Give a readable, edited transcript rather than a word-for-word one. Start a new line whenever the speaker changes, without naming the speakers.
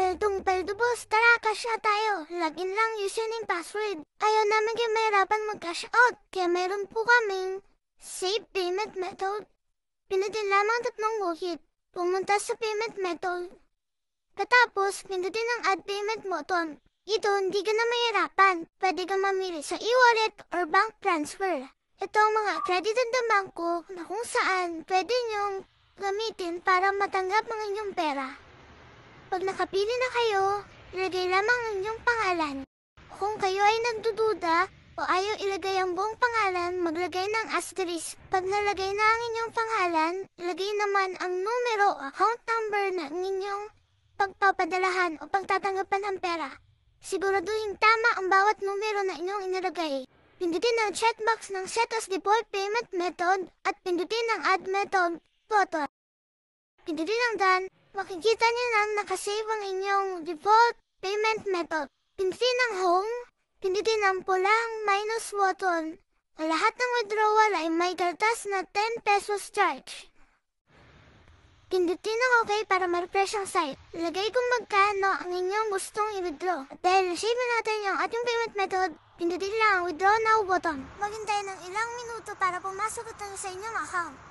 Peldong-peldubos, tara, cash out tayo. Login lang username password. Ayaw namin kayo mahirapan mag-cash out, kaya meron po kaming save payment method. Pinutin lamang 3 guhit. Pumunta sa payment method. Katapos, pindutin ang add payment button. Ito, hindi ka na mahirapan. Pwede ka mamili sa e-wallet or bank transfer. Ito ang mga accredited na bangko na kung saan pwede nyong gamitin para matanggap ang inyong pera. Pag nakapili na kayo, ilagay lamang ang inyong pangalan. Kung kayo ay nagdududa o ayaw ilagay ang buong pangalan, maglagay ng asterisk. Pag nalagay na ang inyong pangalan, ilagay naman ang numero o account number ng inyong pagpapadalahan o pagtatanggapan ng pera. Siguraduhin tama ang bawat numero na inyong inilagay. Pindutin ang checkbox ng Set as Default Payment Method at pindutin ang Add Method button. Pindutin ang Done. Makikita niyo na nakasave ang inyong default payment method. Pindutin ang Home. Pindutin ang pulang minus button. Ang lahat ng withdrawal ay may kaltas na 10 pesos charge. Pindutin ang OK para ma-refresh ang site. Ilagay kung magkano ang inyong gustong i-withdraw. At dahil na-save natin yung ating payment method, pindutin lang ang Withdraw Now button. Maghintay ng ilang minuto para pumasok ito sa inyong account.